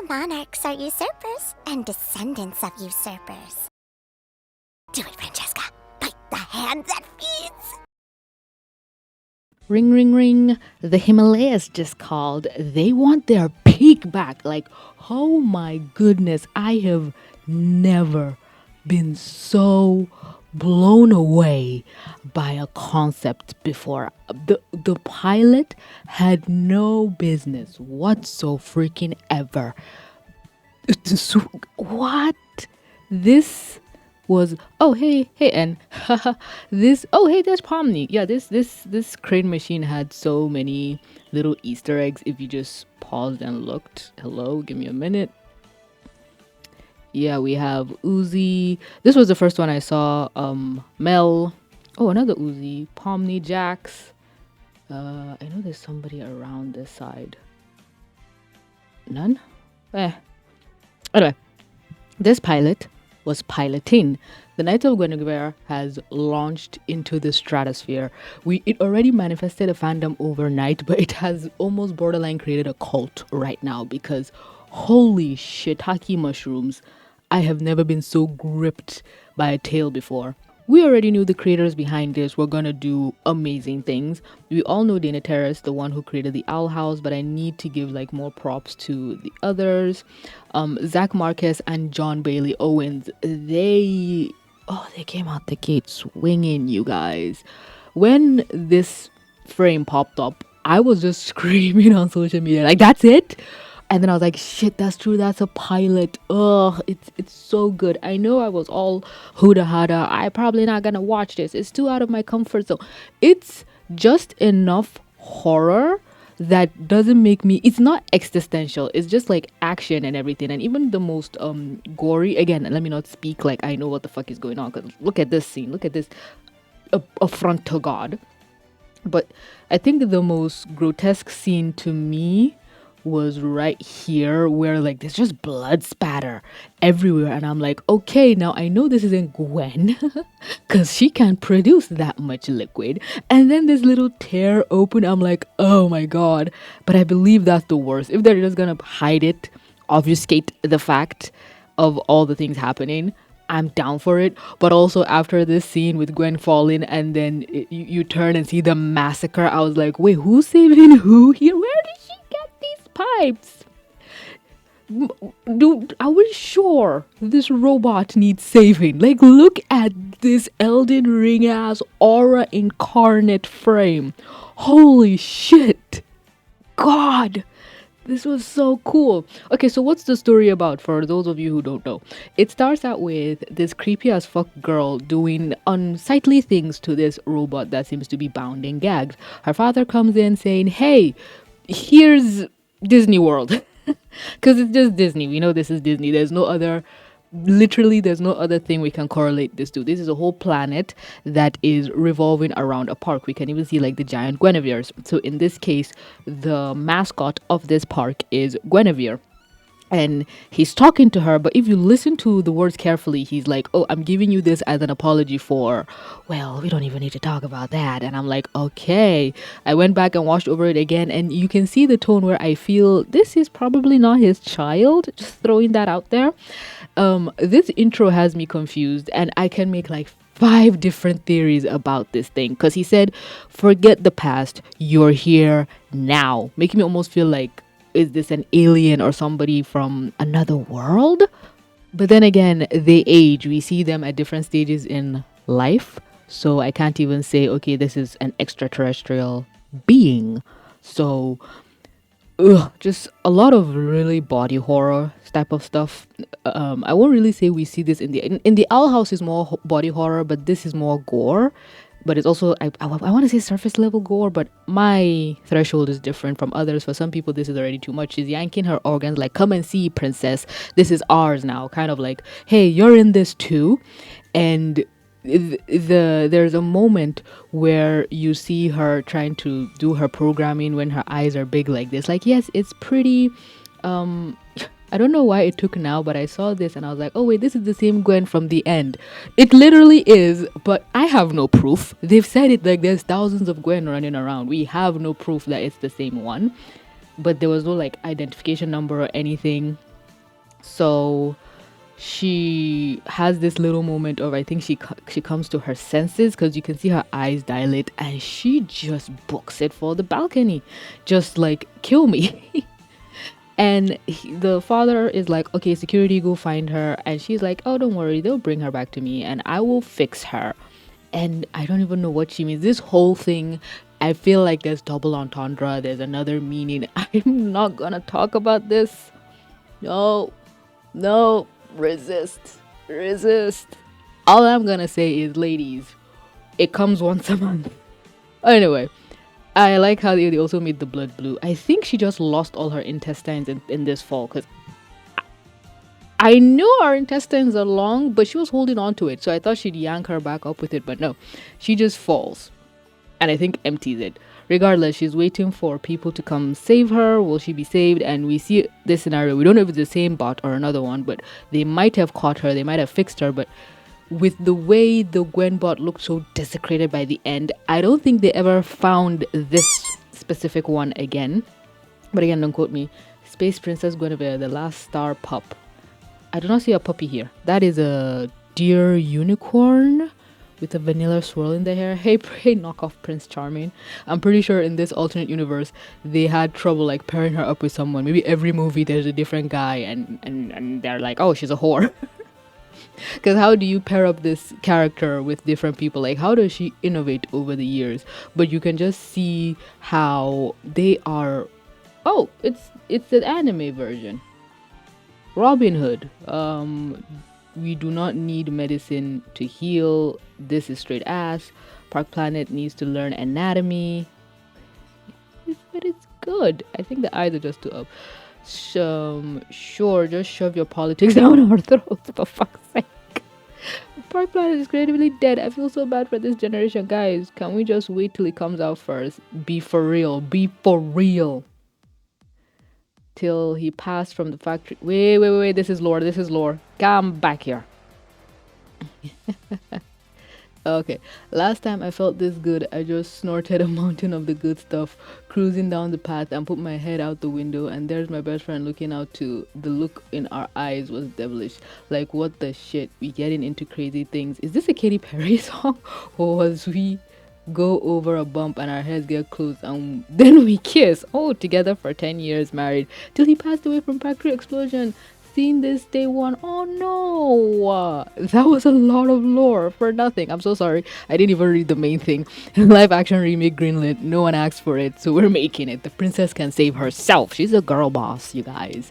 monarchs are usurpers and descendants of usurpers. Do it, Francesca. Bite the hand that feeds. Ring, ring, ring. The Himalayas just called. They want their peak back. Like, oh my goodness, I have never been so blown away by a concept before. The pilot had no business whatso freaking ever. What? This was and there's Pomni. Yeah, this crane machine had so many little Easter eggs if you just paused and looked. Hello, give me a minute. Yeah, we have Uzi. This was the first one I saw. Mel. Oh, another Uzi. Pomni, Jax. I know there's somebody around this side. None? Anyway, this pilot was piloting. The Knights of Guinevere has launched into the stratosphere. It already manifested a fandom overnight, but it has almost borderline created a cult right now because holy shiitake mushrooms, I have never been so gripped by a tale before. We already knew the creators behind this were gonna do amazing things. We all know Dana Terrace, the one who created the Owl House, but I need to give like more props to the others. Zach Marquez and John Bailey Owens, they came out the gate swinging, you guys. When this frame popped up, I was just screaming on social media, like, that's it? And then I was like, shit, that's true. That's a pilot. Ugh, it's so good. I know I was all huda hada. I probably not gonna watch this. It's too out of my comfort zone. It's just enough horror that doesn't make me. It's not existential. It's just like action and everything. And even the most gory. Again, let me not speak like I know what the fuck is going on. Cause look at this scene. Look at this affront to God. But I think the most grotesque scene to me was right here where like there's just blood spatter everywhere and I'm like, okay, now I know this isn't Gwen because she can't produce that much liquid, and then this little tear open, I'm like, oh my god. But I believe that's the worst. If they're just gonna hide it, obfuscate the fact of all the things happening, I'm down for it. But also after this scene with Gwen falling and then you turn and see the massacre, I was like, wait, who's saving who here? Where did she get these pipes? Dude, are we sure this robot needs saving? Like, look at this Elden Ring ass aura incarnate frame. Holy shit. God. This was so cool. Okay, so what's the story about for those of you who don't know? It starts out with this creepy as fuck girl doing unsightly things to this robot that seems to be bound and gagged. Her father comes in saying, hey, here's Disney World. Because it's just Disney. We know this is Disney. There's no other thing we can correlate this to. This is a whole planet that is revolving around a park. We can even see like the giant Guineveres. So in this case, the mascot of this park is Guinevere. And he's talking to her, but if you listen to the words carefully, he's like, oh, I'm giving you this as an apology for, well, we don't even need to talk about that. And I'm like, okay. I went back and watched over it again, and you can see the tone where I feel this is probably not his child. Just throwing that out there. This intro has me confused, and I can make like 5 different theories about this thing, because he said, forget the past, you're here now, making me almost feel like, is this an alien or somebody from another world? But then again, they age. We see them at different stages in life. So I can't even say, okay, this is an extraterrestrial being. So, just a lot of really body horror type of stuff. I won't really say we see this in the Owl House is more body horror, but this is more gore. But it's also, I want to say surface level gore, but my threshold is different from others. For some people, this is already too much. She's yanking her organs like, come and see, princess. This is ours now. Kind of like, hey, you're in this too. And there's a moment where you see her trying to do her programming when her eyes are big like this. Like, yes, it's pretty... I don't know why it took now, but I saw this and I was like, oh wait, this is the same Gwen from the end. It literally is, but I have no proof. They've said it like there's thousands of Gwen running around. We have no proof that it's the same one. But there was no like identification number or anything. So she has this little moment of, I think she comes to her senses because you can see her eyes dilate, and she just books it for the balcony, just like kill me. And the father is like, okay, security, go find her. And she's like, oh, don't worry, they'll bring her back to me and I will fix her. And I don't even know what she means. This whole thing, I feel like there's double entendre, there's another meaning. I'm not gonna talk about this. No, no, resist, resist. All I'm gonna say is, ladies, it comes once a month. Anyway, I like how they also made the blood blue. I think she just lost all her intestines in this fall, because I knew our intestines are long, but she was holding on to it. So I thought she'd yank her back up with it, but no. She just falls and I think empties it. Regardless, she's waiting for people to come save her. Will she be saved? And we see this scenario. We don't know if it's the same bot or another one, but they might have caught her. They might have fixed her, but with the way the Gwenbot looked so desecrated by the end, I don't think they ever found this specific one again. But again, don't quote me. Space Princess Guinevere, the last star pup. I do not see a puppy here. That is a deer unicorn with a vanilla swirl in the hair. Hey, pray, knock off Prince Charming. I'm pretty sure in this alternate universe, they had trouble like pairing her up with someone. Maybe every movie there's a different guy and they're like, oh, she's a whore. Because how do you pair up this character with different people? Like, how does she innovate over the years? But you can just see how they are. Oh, it's an anime version. Robin Hood. We do not need medicine to heal. This is straight ass. Park Planet needs to learn anatomy. But it's good. I think the eyes are just too up. Sure, just shove your politics down our throats, for fuck's sake. Park Planet is creatively dead. I feel so bad for this generation. Guys, can we just wait till it comes out first? Be for real. Be for real. Till he passed from the factory. Wait. This is lore. This is lore. Come back here. Okay, last time I felt this good, I just snorted a mountain of the good stuff, cruising down the path and put my head out the window, and there's my best friend looking out too. The look in our eyes was devilish. Like, what the shit? We getting into crazy things. Is this a Katy Perry song? Or was we go over a bump and our heads get close and then we kiss? Oh, together for 10 years, married, till he passed away from factory explosion. Seen this day one. Oh no, that was a lot of lore for nothing. I'm so sorry, I didn't even read the main thing. Live action remake greenlit, no one asked for it, so we're making it. The princess can save herself. She's a girl boss, you guys.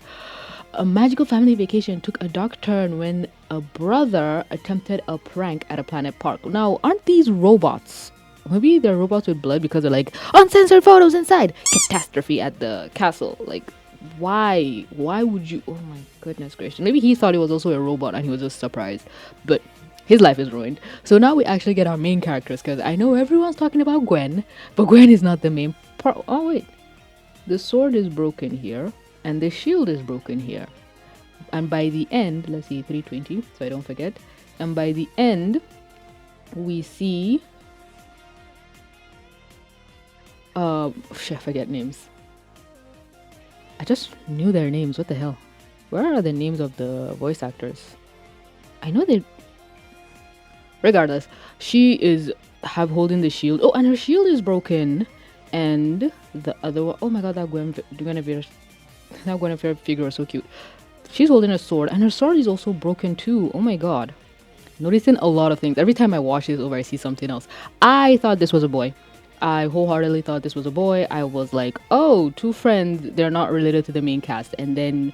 A magical family vacation took a dark turn when a brother attempted a prank at a planet park. Now, aren't these robots? Maybe they're robots with blood because they're like, uncensored photos inside. Catastrophe at the castle. Like, why would you? Oh my goodness gracious. Maybe he thought it was also a robot and he was just surprised, but his life is ruined. So now we actually get our main characters, because I know everyone's talking about Gwen, but Gwen is not the main part. Oh wait, the sword is broken here and the shield is broken here, and by the end, let's see, 320 so I don't forget, and by the end we see I forget names. I just knew their names. What the hell? Where are the names of the voice actors? I know they. Regardless, she is holding the shield. Oh, and her shield is broken. And the other one. Oh my god, that Guinevere figure is so cute. She's holding a sword, and her sword is also broken too. Oh my god. Noticing a lot of things. Every time I watch this over, I see something else. I thought this was a boy. I wholeheartedly thought this was a boy. I was like, oh, two friends, they're not related to the main cast. And then,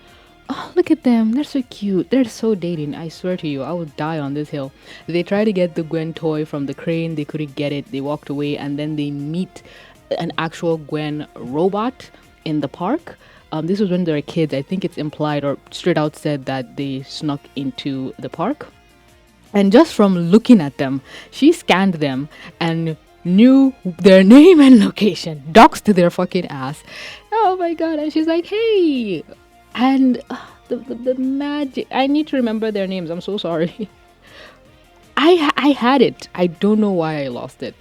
oh, look at them. They're so cute. They're so dating. I swear to you, I would die on this hill. They tried to get the Gwen toy from the crane. They couldn't get it. They walked away. And then they meet an actual Gwen robot in the park. This was when they were kids. I think it's implied or straight out said that they snuck into the park. And just from looking at them, she scanned them and knew their name and location, doxed their fucking ass. Oh my god. And she's like, hey, and the magic. I need to remember their names. I'm so sorry. I had it. I don't know why I lost it.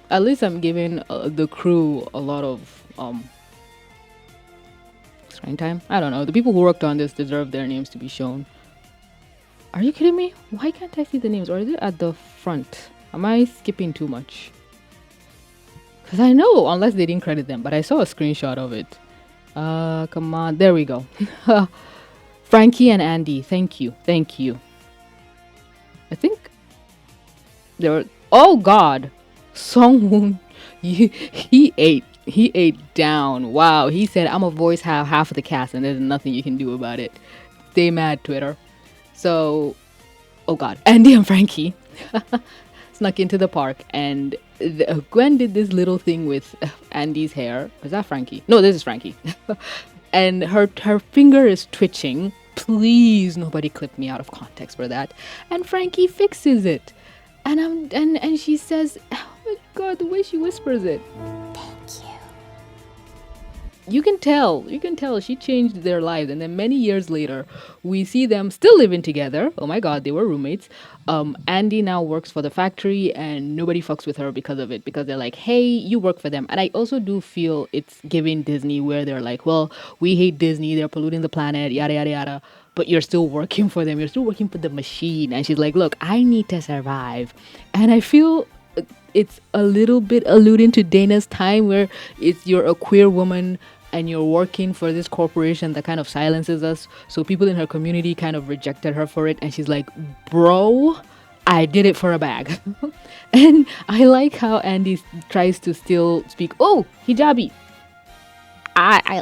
At least I'm giving the crew a lot of Screen time? I don't know. The people who worked on this deserve their names to be shown. Are you kidding me? Why can't I see the names? Or is it at the front? Am I skipping too much? Because I know, unless they didn't credit them, but I saw a screenshot of it. Come on. There we go. Frankie and Andy. Thank you. Thank you. I think there were... Oh, God. Songwoon. He ate. He ate down. Wow. He said, I'm a voice half of the cast, and there's nothing you can do about it. Stay mad, Twitter. So, oh God, Andy and Frankie snuck into the park, and Gwen did this little thing with Andy's hair. Was that Frankie? No, this is Frankie. And her finger is twitching. Please, nobody clip me out of context for that. And Frankie fixes it, and she says, "Oh my God, the way she whispers it." Thank you. You can tell she changed their lives, and then many years later we see them still living together. Oh my God, they were roommates. Andy now works for the factory, and nobody fucks with her because of it, because they're like, hey, you work for them. And I also do feel it's giving Disney, where they're like, well, we hate Disney, they're polluting the planet, yada yada yada, but you're still working for them, you're still working for the machine. And she's like, look, I need to survive. And I feel it's a little bit alluding to Dana's time, where you're a queer woman and you're working for this corporation that kind of silences us. So people in her community kind of rejected her for it. And she's like, bro, I did it for a bag. And I like how Andy tries to still speak. Oh, hijabi. I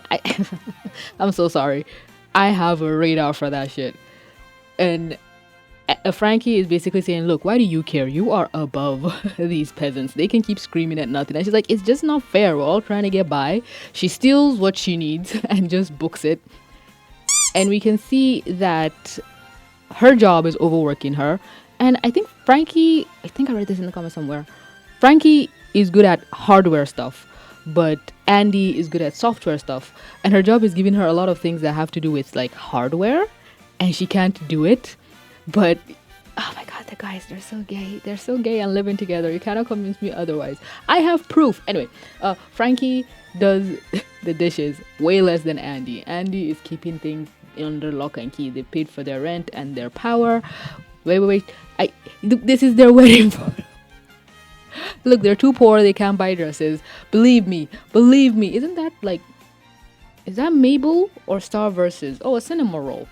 I'm so sorry. I have a radar for that shit. And Frankie is basically saying, look, why do you care? You are above these peasants. They can keep screaming at nothing. And she's like, it's just not fair. We're all trying to get by. She steals what she needs and just books it. And we can see that her job is overworking her. And I think Frankie, I think I read this in the comments somewhere. Frankie is good at hardware stuff, but Andy is good at software stuff. And her job is giving her a lot of things that have to do with like hardware, and she can't do it. But oh my God, the guys, they're so gay. They're so gay and living together. You cannot convince me otherwise. I have proof. Anyway, Frankie does the dishes way less than Andy. Andy is keeping things under lock and key. They paid for their rent and their power. Wait. Look, this is their wedding photo. Look, they're too poor. They can't buy dresses. Believe me. Isn't that like, is that Mabel or Star Versus? Oh, a cinema roll.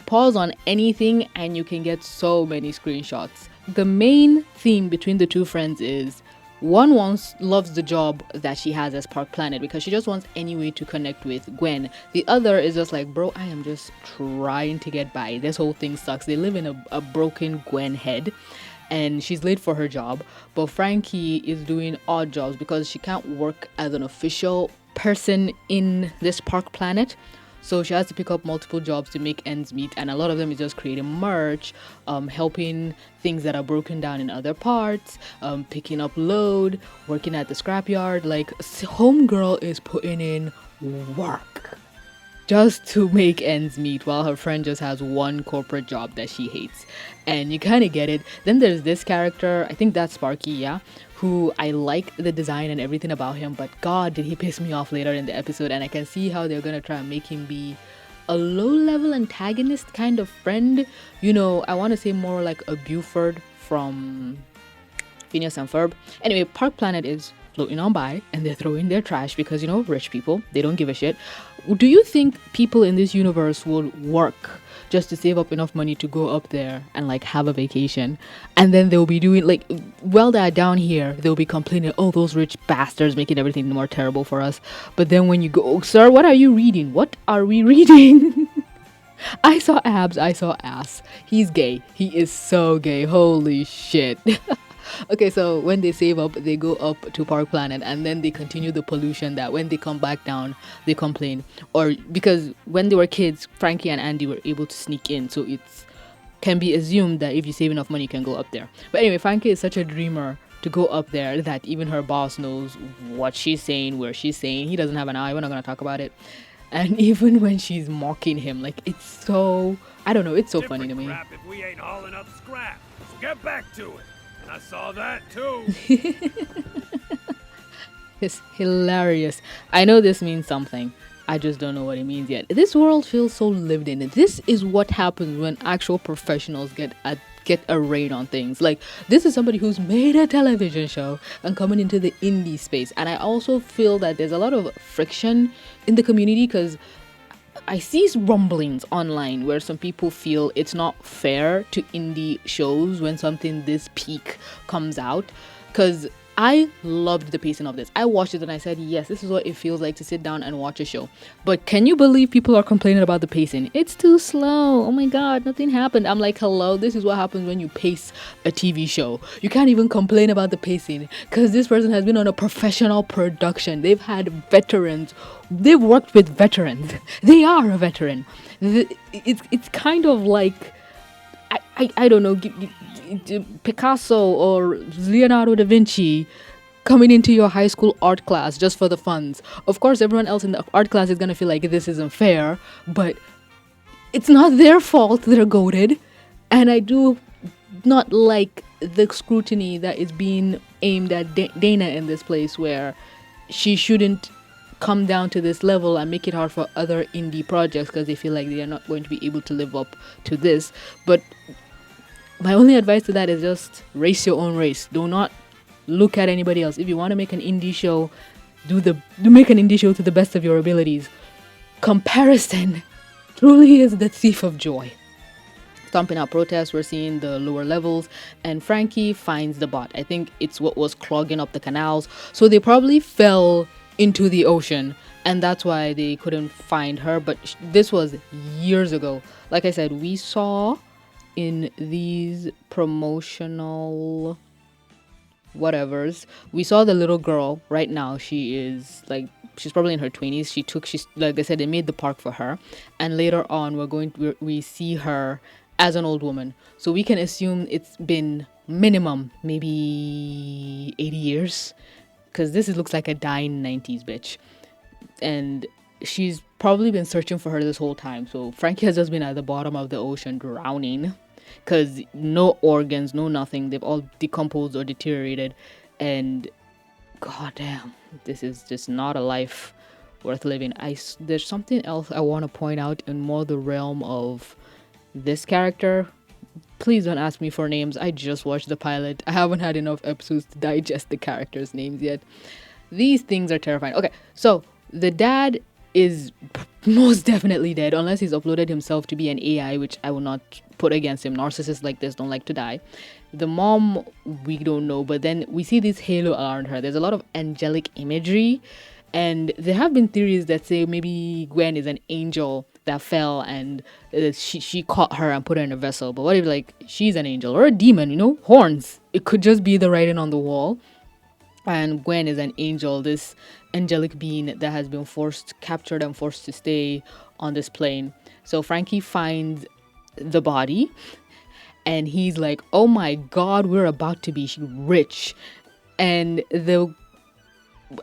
Pause on anything and you can get so many screenshots. The main theme between the two friends is one loves the job that she has as Park Planet because she just wants any way to connect with Gwen. The other is just like, bro, I am just trying to get by. This whole thing sucks. They live in a broken Gwen head, and she's late for her job. But Frankie is doing odd jobs because she can't work as an official person in this Park Planet. So she has to pick up multiple jobs to make ends meet, and a lot of them is just creating merch, helping things that are broken down in other parts, picking up load, working at the scrapyard. Like, homegirl is putting in work just to make ends meet, while her friend just has one corporate job that she hates. And you kind of get it. Then there's this character, I think that's Sparky, yeah, who I like the design and everything about him, but God, did he piss me off later in the episode. And I can see how they're gonna try and make him be a low-level antagonist kind of friend. You know, I want to say more like a Buford from Phineas and Ferb. Anyway, Park Planet is floating on by, and they're throwing their trash because, you know, rich people, they don't give a shit. Do you think people in this universe would work just to save up enough money to go up there and like have a vacation, and then they'll be doing like, well, they're down here, they'll be complaining, oh, those rich bastards making everything more terrible for us. But then when you go, oh, sir, what are you reading? What are we reading? I saw abs, I saw ass. He's gay. He is so gay. Holy shit. Okay, so when they save up, they go up to Park Planet, and then they continue the pollution that when they come back down, they complain. Or because when they were kids, Frankie and Andy were able to sneak in, so it's can be assumed that if you save enough money, you can go up there. But anyway, Frankie is such a dreamer to go up there that even her boss knows what she's saying, where she's saying. He doesn't have an eye. We're not going to talk about it. And even when she's mocking him, like, it's so, I don't know, it's so funny to me. Crap if we ain't hauling up scrap. So get back to it. And I saw that too. It's hilarious. I know this means something. I just don't know what it means yet. This world feels so lived in. This is what happens when actual professionals get a rein on things. Like, this is somebody who's made a television show and coming into the indie space. And I also feel that there's a lot of friction in the community, because I see rumblings online where some people feel it's not fair to indie shows when something this peak comes out. Because I loved the pacing of this. I watched it and I said, yes, this is what it feels like to sit down and watch a show. But can you believe people are complaining about the pacing? It's too slow. Oh my God, nothing happened. I'm like, hello, this is what happens when you pace a TV show. You can't even complain about the pacing because this person has been on a professional production. They've had veterans. They've worked with veterans. They are a veteran. It's kind of like, I don't know, Picasso or Leonardo da Vinci coming into your high school art class just for the funds. Of course, everyone else in the art class is going to feel like this isn't fair, but it's not their fault they're goated. And I do not like the scrutiny that is being aimed at Dana in this place, where she shouldn't come down to this level and make it hard for other indie projects because they feel like they are not going to be able to live up to this. But my only advice to that is just race your own race. Do not look at anybody else. If you want to make an indie show, do make an indie show to the best of your abilities. Comparison truly is the thief of joy. Stomping out protests, we're seeing the lower levels, and Frankie finds the bot. I think it's what was clogging up the canals. So they probably fell into the ocean, and that's why they couldn't find her. But this was years ago. Like I said, we saw in these promotional whatevers, we saw the little girl. Right now she's probably in her 20s. She's like I said, they made the park for her, and later on we see her as an old woman, so we can assume it's been minimum maybe 80 years, because this looks like a dying 90s bitch, and she's probably been searching for her this whole time. So Frankie has just been at the bottom of the ocean drowning, because no organs, no nothing, they've all decomposed or deteriorated, and goddamn, this is just not a life worth living. There's something else I want to point out in more the realm of this character. Please don't ask me for names. I just watched the pilot. I haven't had enough episodes to digest the characters' names yet. These things are terrifying. Okay, so the dad is most definitely dead, unless he's uploaded himself to be an AI, which I will not put against him. Narcissists like this don't like to die. The mom, we don't know, but then we see this halo around her. There's a lot of angelic imagery, and there have been theories that say maybe Gwen is an angel that fell, and she caught her and put her in a vessel. But what if like she's an angel or a demon, horns? It could just be the writing on the wall. And Gwen is an angel, this angelic being that has been captured and forced to stay on this plane. So Frankie finds the body, and he's like, oh my God, we're about to be rich. And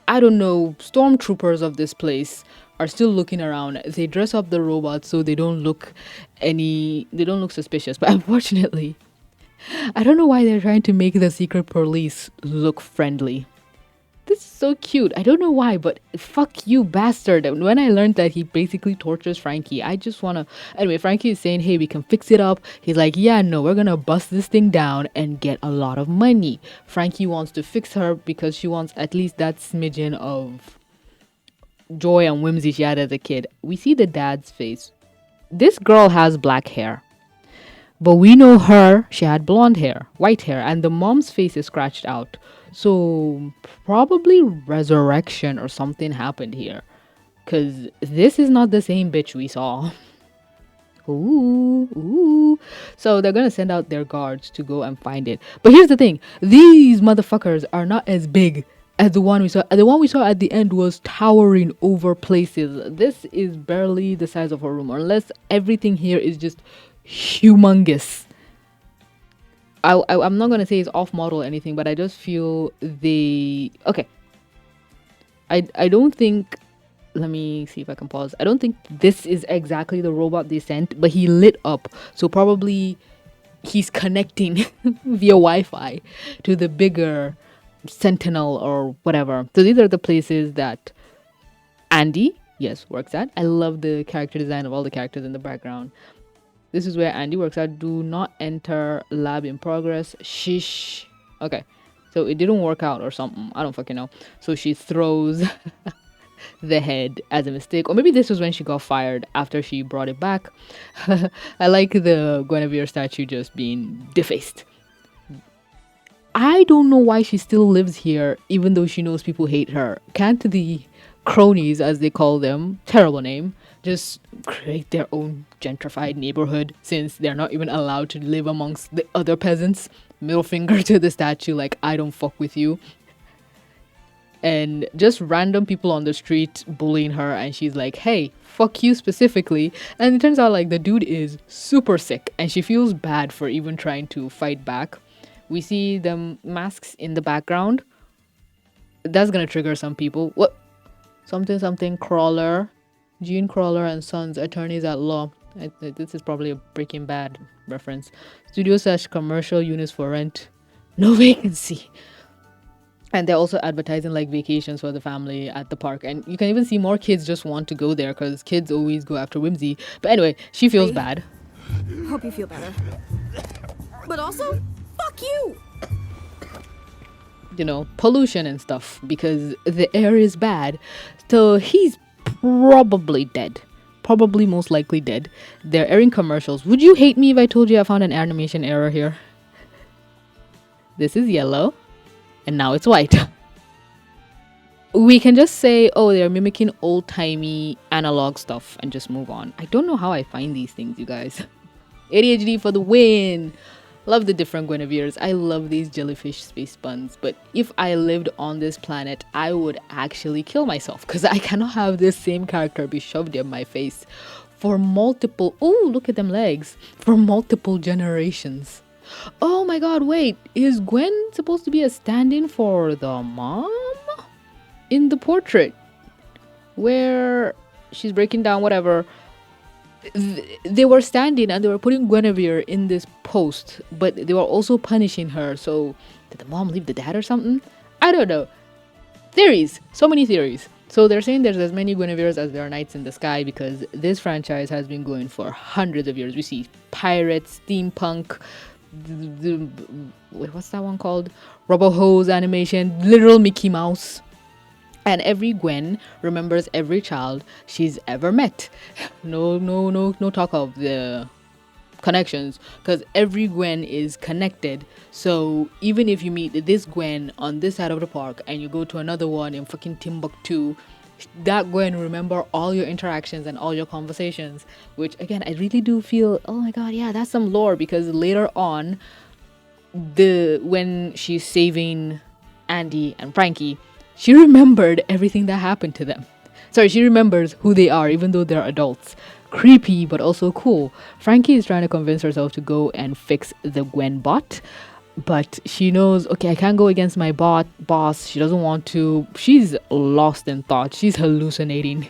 I don't know, stormtroopers of this place are still looking around. They dress up the robots so they don't look suspicious. But unfortunately, I don't know why they're trying to make the secret police look friendly. This is so cute. I don't know why, but fuck you, bastard. And when I learned that he basically tortures Frankie, I just want to... Anyway, Frankie is saying, hey, we can fix it up. He's like, yeah, no, we're going to bust this thing down and get a lot of money. Frankie wants to fix her because she wants at least that smidgen of joy and whimsy she had as a kid. We see the dad's face. This girl has black hair, but we know she had blonde hair, white hair, and the mom's face is scratched out. So probably resurrection or something happened here, because this is not the same bitch we saw. Ooh. So they're gonna send out their guards to go and find it. But here's the thing: these motherfuckers are not as big as the one we saw. The one we saw at the end was towering over places. This is barely the size of a room, unless everything here is just humongous. I'm not going to say it's off model or anything, but I just feel okay. I don't think, let me see if I can pause. I don't think this is exactly the robot they sent, but he lit up. So probably he's connecting via Wi-Fi to the bigger Sentinel or whatever. So these are the places that Andy Yes, works at. I love the character design of all the characters in the background. This is where Andy works at. Do not enter lab in progress. Shish. Okay. So it didn't work out or something. I don't fucking know. So she throws the head as a mistake. Or maybe this was when she got fired after she brought it back. I like the Guinevere statue just being defaced. I don't know why she still lives here, even though she knows people hate her. Can't the cronies, as they call them, terrible name, just create their own gentrified neighborhood since they're not even allowed to live amongst the other peasants? Middle finger to the statue, like, I don't fuck with you. And just random people on the street bullying her, and she's like, hey, fuck you specifically. And it turns out like the dude is super sick, and she feels bad for even trying to fight back. We see the masks in the background. That's gonna trigger some people. What? Something Crawler, Gene Crawler and Sons, attorneys at law. This is probably a Breaking Bad reference. Studio/commercial units for rent. No vacancy. And they're also advertising like vacations for the family at the park. And you can even see more kids just want to go there because kids always go after whimsy. But anyway, she feels bad. Hope you feel better. But also, fuck you! You know, pollution and stuff because the air is bad. So he's probably dead. Probably most likely dead. They're airing commercials. Would you hate me if I told you I found an animation error here? This is yellow. And now it's white. We can just say, oh, they're mimicking old-timey analog stuff and just move on. I don't know how I find these things, you guys. ADHD for the win. Love the different Guineveres. I love these jellyfish space buns. But if I lived on this planet, I would actually kill myself because I cannot have this same character be shoved in my face for multiple... Oh, look at them legs. For multiple generations. Oh my god, wait. Is Gwen supposed to be a stand-in for the mom? In the portrait where she's breaking down whatever, they were standing and they were putting Guinevere in this post, but they were also punishing her. So did the mom leave the dad or something? I don't know. Theories. So many theories. So they're saying there's as many Guineveres as there are nights in the sky because this franchise has been going for hundreds of years. We see pirates, steampunk, what's that one called? Rubber hose animation, literal Mickey Mouse. And every Gwen remembers every child she's ever met. No talk of the connections because every Gwen is connected. So even if you meet this Gwen on this side of the park and you go to another one in fucking Timbuktu, that Gwen remember all your interactions and all your conversations, which again I really do feel, oh my god, yeah, that's some lore because later on when she's saving Andy and Frankie, she remembered everything that happened to them. Sorry, she remembers who they are even though they're adults. Creepy but also cool. Frankie is trying to convince herself to go and fix the Gwenbot, but she knows, okay, I can't go against my boss. She doesn't want to. She's lost in thought. She's hallucinating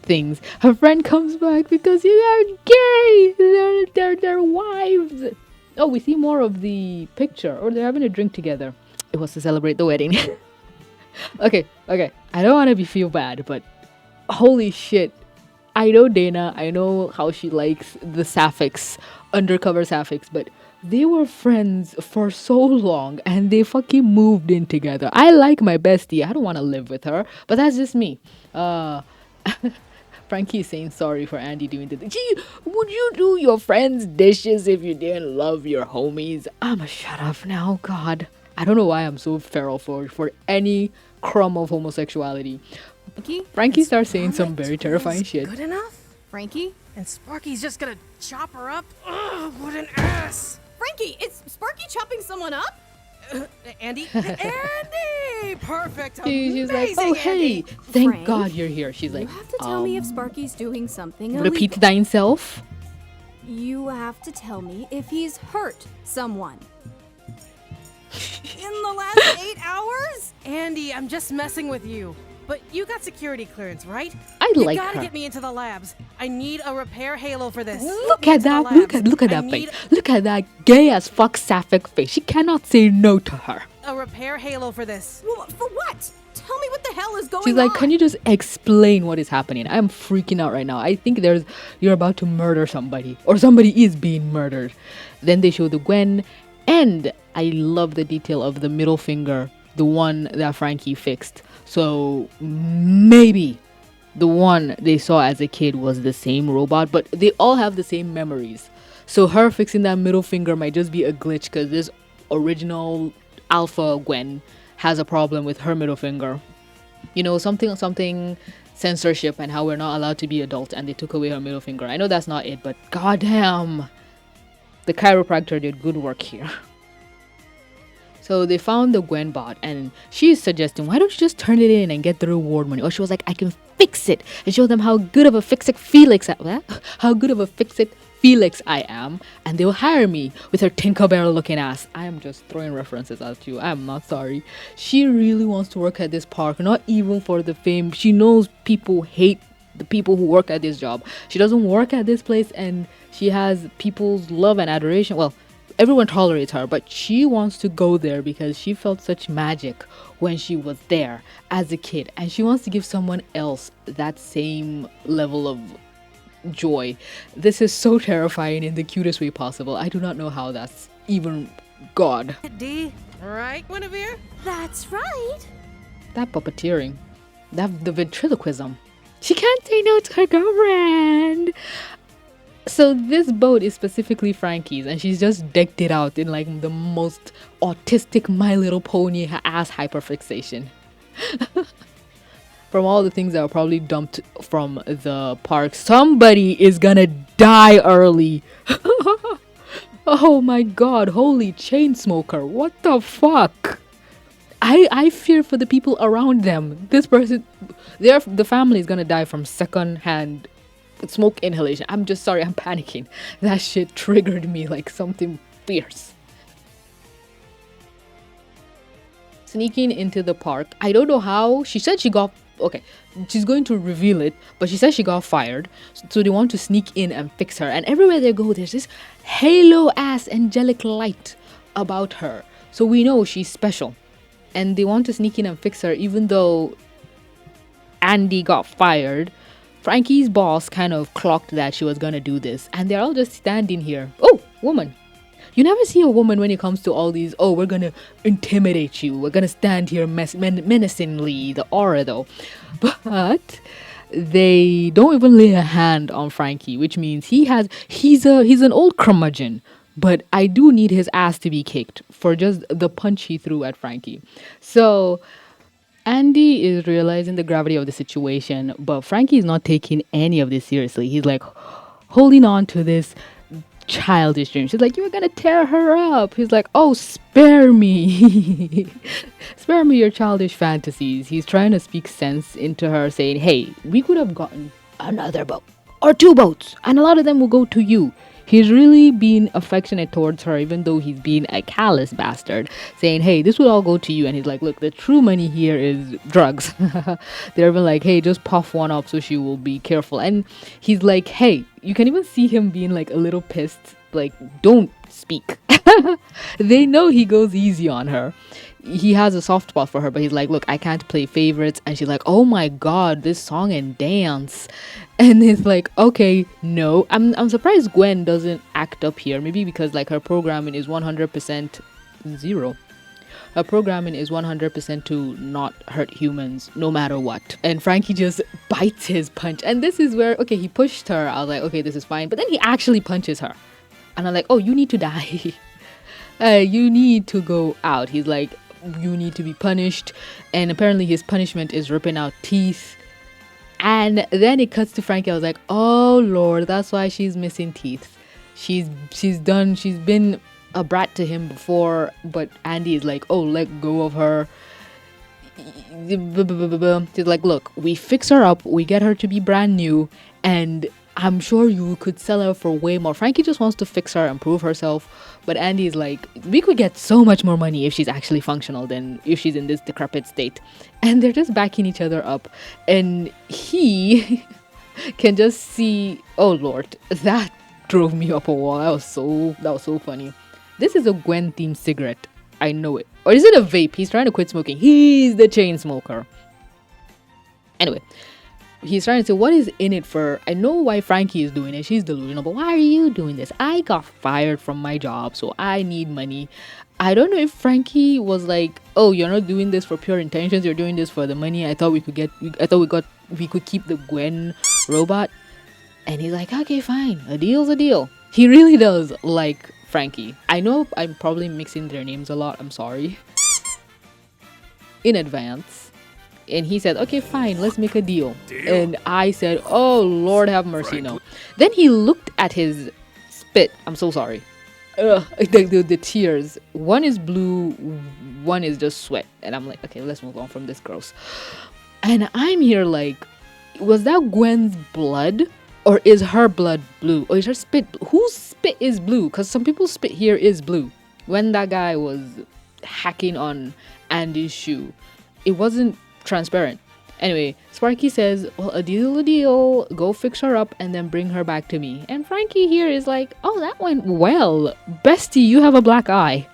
things. Her friend comes back because they're gay. They're wives. Oh, we see more of the picture. Or they're having a drink together. It was to celebrate the wedding. Okay. I don't want to feel bad, but holy shit. I know Dana. I know how she likes the sapphics, undercover sapphics, but they were friends for so long and they fucking moved in together. I like my bestie. I don't want to live with her, but that's just me. Frankie is saying sorry for Andy doing the thing. Gee, would you do your friend's dishes if you didn't love your homies? I'ma shut up now, God. I don't know why I'm so feral for any crumb of homosexuality. Frankie starts saying some very terrifying shit. Good enough? Frankie? And Sparky's just gonna chop her up? Ugh, what an ass! Frankie, is Sparky chopping someone up? Andy? Andy! Perfect! She's like, oh, hey, thank God you're here. She's like, you have to tell me if Sparky's doing something repeat thyself. You have to tell me if he's hurt someone. In the last 8 hours? Andy, I'm just messing with you. But you got security clearance, right? You gotta get me into the labs. I need a repair halo for this. Look at that. Look at that face. Look at that gay as fuck sapphic face. She cannot say no to her. A repair halo for this. Well, for what? Tell me what the hell is going on. She's like, can you just explain what is happening? I'm freaking out right now. I think you're about to murder somebody, or somebody is being murdered. Then they show the Gwen, and I love the detail of the middle finger, the one that Frankie fixed. So maybe the one they saw as a kid was the same robot, but they all have the same memories. So her fixing that middle finger might just be a glitch, because this original Alpha Gwen has a problem with her middle finger. You know, something censorship and how we're not allowed to be adult, and they took away her middle finger. I know that's not it, but goddamn, the chiropractor did good work here. So they found the Gwenbot, and she's suggesting, why don't you just turn it in and get the reward money? Or she was like, I can fix it and show them how good of a fix-it Felix I am, and they'll hire me with her Tinkerbell looking ass. I am just throwing references at you. I'm not sorry. She really wants to work at this park, not even for the fame. She knows people hate the people who work at this job. She doesn't work at this place, and she has people's love and adoration. Well, everyone tolerates her, but she wants to go there because she felt such magic when she was there as a kid, and she wants to give someone else that same level of joy. This is so terrifying in the cutest way possible. I do not know how that's even God. D, right, Guinevere? That's right. That puppeteering, the ventriloquism. She can't say no to her girlfriend. So this boat is specifically Frankie's, and she's just decked it out in like the most autistic My Little Pony ass hyperfixation. From all the things that were probably dumped from the park, somebody is gonna die early. Oh my god, holy chain smoker, what the fuck? I fear for the people around them. This person, the family is gonna die from second-hand smoke inhalation. I'm just sorry, I'm panicking. That shit triggered me like something fierce. Sneaking into the park. I don't know how. She said she got... Okay, she's going to reveal it, but she says she got fired. So they want to sneak in and fix her. And everywhere they go, there's this halo-ass angelic light about her. So we know she's special. And they want to sneak in and fix her, even though Andy got fired. Frankie's boss kind of clocked that she was gonna do this, and they're all just standing here. Oh, woman. You never see a woman when it comes to all these, oh, we're gonna intimidate you, we're gonna stand here menacingly, the aura though. But they don't even lay a hand on Frankie, which means he's an old curmudgeon. But I do need his ass to be kicked for just the punch he threw at Frankie. So Andy is realizing the gravity of the situation, but Frankie is not taking any of this seriously. He's like holding on to this childish dream. She's like, you're gonna tear her up. He's like, oh, spare me. Spare me your childish fantasies. He's trying to speak sense into her, saying, hey, we could have gotten another boat or 2 boats, and a lot of them will go to you. He's really being affectionate towards her, even though he's being a callous bastard, saying, hey, this will all go to you. And he's like, look, the true money here is drugs. They're even like, hey, just puff one up so she will be careful. And he's like, hey, you can even see him being like a little pissed, like, don't speak. They know he goes easy on her. He has a soft spot for her, but he's like, look, I can't play favorites. And she's like, oh my god, this song and dance. And it's like, okay, no. I'm surprised Gwen doesn't act up here. Maybe because like her programming is 100% zero. Her programming is 100% to not hurt humans no matter what. And Frankie just bites his punch. And this is where, okay, he pushed her. I was like, okay, this is fine. But then he actually punches her. And I'm like, oh, you need to die. You need to go out. He's like, you need to be punished. And apparently his punishment is ripping out teeth. And then it cuts to Frankie. I was like, oh lord, that's why she's missing teeth. She's been a brat to him before, but Andy is like, oh, let go of her. She's like, look, we fix her up, we get her to be brand new, and I'm sure you could sell her for way more. Frankie just wants to fix her and prove herself, but Andy is like, we could get so much more money if she's actually functional than if she's in this decrepit state. And they're just backing each other up, and he can just see, oh lord, that drove me up a wall. That was so funny. This is a Gwen themed cigarette. I know it. Or is it a vape? He's trying to quit smoking. He's the chain smoker. Anyway, he's trying to say, what is in it for? I know why Frankie is doing it. She's delusional, but why are you doing this? I got fired from my job, so I need money. I don't know if Frankie was like, oh, you're not doing this for pure intentions. You're doing this for the money. I thought we could keep the Gwen robot. And he's like, okay, fine. A deal's a deal. He really does like Frankie. I know I'm probably mixing their names a lot. I'm sorry. In advance. And he said, okay, fine, let's make a deal. And I said, oh, Lord have mercy, no. Then he looked at his spit. I'm so sorry. The tears. One is blue, one is just sweat. And I'm like, okay, let's move on from this gross. And I'm here like, was that Gwen's blood? Or is her blood blue? Or is her spit? Whose spit is blue? Because some people's spit here is blue. When that guy was hacking on Andy's shoe, it wasn't transparent. Anyway, Sparky says, well, a deal. Go fix her up and then bring her back to me. And Frankie here is like, oh, that went well. Bestie, you have a black eye.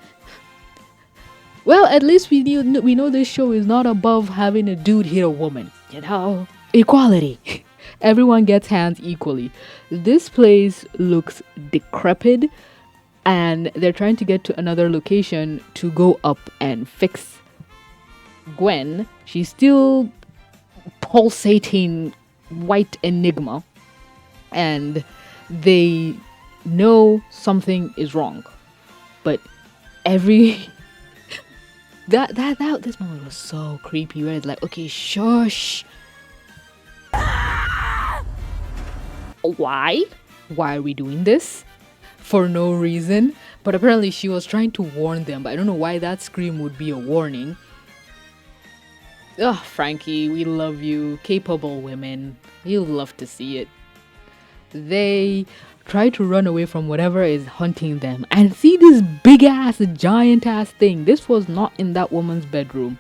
Well, at least we know this show is not above having a dude hit a woman. You know, equality. Everyone gets hands equally. This place looks decrepit, and they're trying to get to another location to go up and fix Gwen. She's still pulsating white enigma, and they know something is wrong. But this moment was so creepy, where it's like, okay, shush. Why are we doing this? For no reason. But apparently she was trying to warn them, but I don't know why that scream would be a warning. Ugh, Frankie, we love you. Capable women. You'll love to see it. They try to run away from whatever is hunting them, and see this big ass, giant ass thing. This was not in that woman's bedroom.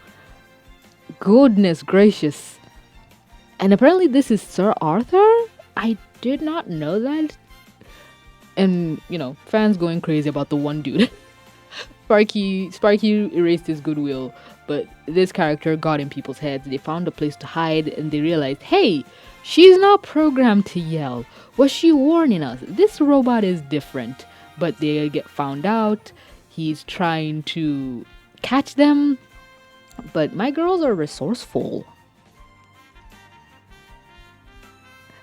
Goodness gracious. And apparently this is Sir Arthur? I did not know that. And, you know, fans going crazy about the one dude. Sparky erased his goodwill, but this character got in people's heads. They found a place to hide and they realized, hey, she's not programmed to yell. Was she warning us? This robot is different. But they get found out. He's trying to catch them. But my girls are resourceful.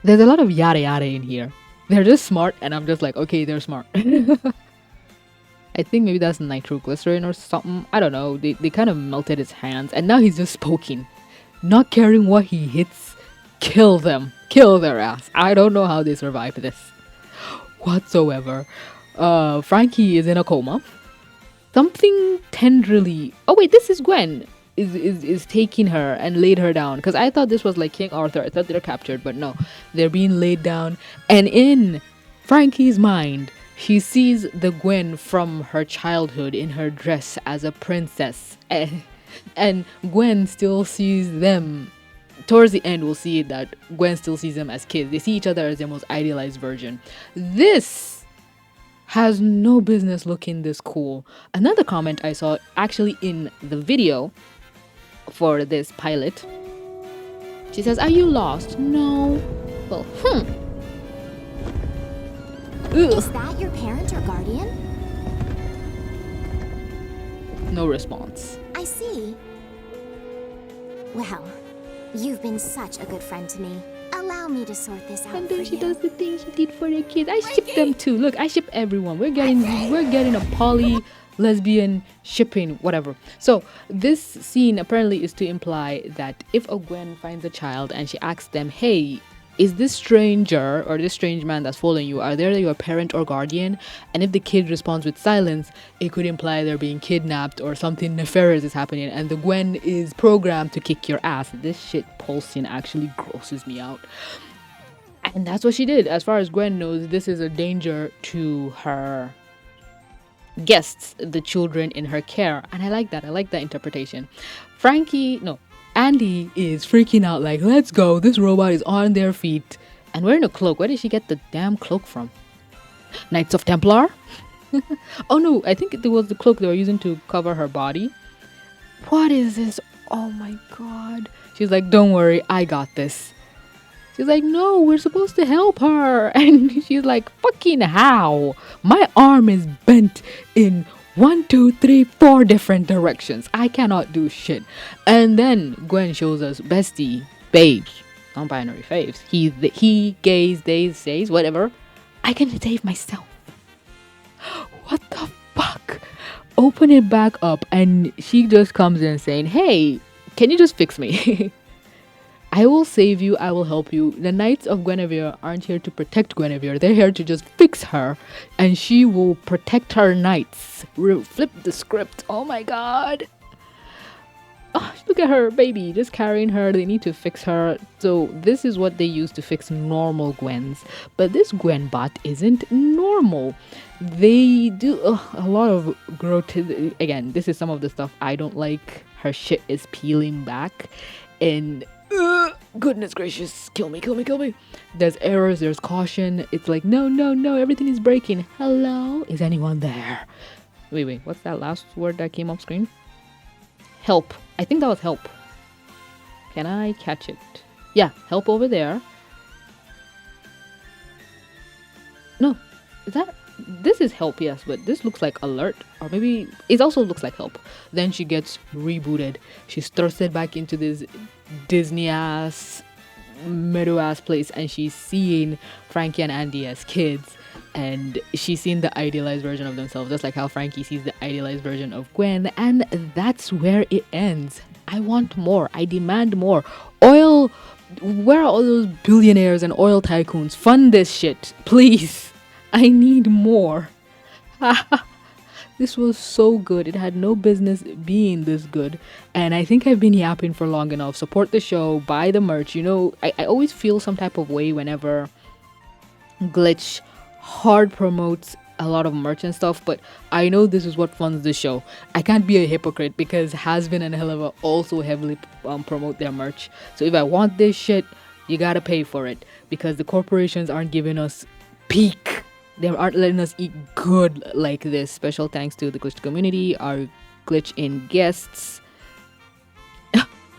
There's a lot of yada yada in here. They're just smart, and I'm just like, okay, they're smart. I think maybe that's nitroglycerin or something. I don't know. They kind of melted his hands, and now he's just poking. Not caring what he hits. Kill them. Kill their ass. I don't know how they survived this whatsoever. Frankie is in a coma. Something tenderly... Oh wait, this is Gwen. Is taking her and laid her down, because I thought this was like King Arthur. I thought they're captured, but no, they're being laid down. And in Frankie's mind, she sees the Gwen from her childhood in her dress as a princess, and Gwen still sees them. Towards the end, we'll see that Gwen still sees them as kids. They see each other as their most idealized version. This has no business looking this cool. Another comment I saw actually in the video for this pilot. She says, are you lost? No. Well, Is that your parent or guardian? No response. I see. Well, you've been such a good friend to me. Allow me to sort this out. And for then she you. does the thing she did for the kids. I ship them too. Look, I ship everyone. We're getting a poly lesbian shipping, whatever. So this scene apparently is to imply that if a Gwen finds a child and she asks them, hey, is this stranger or this strange man that's following you, are they your parent or guardian? And if the kid responds with silence, it could imply they're being kidnapped or something nefarious is happening, and the Gwen is programmed to kick your ass. This shit pulsing actually grosses me out. And that's what she did. As far as Gwen knows, this is a danger to her guests, the children in her care. And I like that interpretation. Andy is freaking out like, let's go, this robot is on their feet and wearing a cloak. Where did she get the damn cloak from? Knights of Templar? Oh no, I think it was the cloak they were using to cover her body. What is this? Oh my god. She's like, don't worry, I got this. She's like, no, we're supposed to help her. And she's like, fucking how? My arm is bent in 4 different directions. I cannot do shit. And then Gwen shows us bestie, babes, non-binary faves. He, gays, they, says, whatever. I can save myself. What the fuck? Open it back up and she just comes in saying, hey, can you just fix me? I will save you, I will help you. The Knights of Guinevere aren't here to protect Guinevere. They're here to just fix her. And she will protect her knights. Flip the script. Oh my god. Oh, look at her, baby. Just carrying her. They need to fix her. So this is what they use to fix normal Gwens. But this Gwenbot isn't normal. They do a lot of growth. Again, this is some of the stuff I don't like. Her shit is peeling back. And goodness gracious, kill me. There's errors, there's caution. It's like, no, everything is breaking. Hello, is anyone there? Wait, what's that last word that came off screen? Help. I think that was help. Can I catch it? Yeah, help over there. No, is that? This is help, yes, but this looks like alert, or maybe it also looks like help. Then she gets rebooted. She's thrusted back into this Disney ass, meadow ass place, and she's seeing Frankie and Andy as kids, and she's seeing the idealized version of themselves, just like how Frankie sees the idealized version of Gwen, and that's where it ends. I want more. I demand more. Oil. Where are all those billionaires and oil tycoons? Fund this shit, please. I need more. This was so good. It had no business being this good. And I think I've been yapping for long enough. Support the show. Buy the merch. You know, I always feel some type of way whenever Glitch hard promotes a lot of merch and stuff. But I know this is what funds the show. I can't be a hypocrite because Hasbin and Heleva also heavily promote their merch. So if I want this shit, you gotta pay for it. Because the corporations aren't giving us peak. They aren't letting us eat good like this. Special thanks to the Glitch community, our Glitch in guests.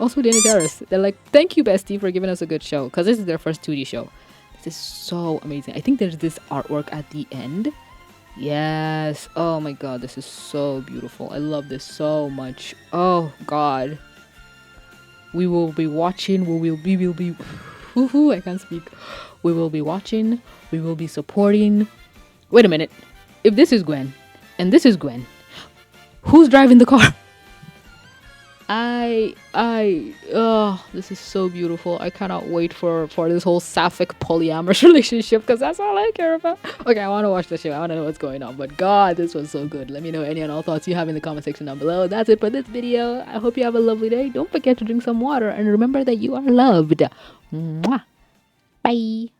Also, Danny Terrace. They're like, thank you, bestie, for giving us a good show. Because this is their first 2D show. This is so amazing. I think there's this artwork at the end. Yes. Oh my god, this is so beautiful. I love this so much. Oh god. We will be watching. We will be. I can't speak. We will be watching. We will be supporting. Wait a minute. If this is Gwen, and this is Gwen, who's driving the car? This is so beautiful. I cannot wait for this whole sapphic polyamorous relationship because that's all I care about. Okay, I want to watch the show. I want to know what's going on. But God, this was so good. Let me know any and all thoughts you have in the comment section down below. That's it for this video. I hope you have a lovely day. Don't forget to drink some water and remember that you are loved. Mwah. Bye.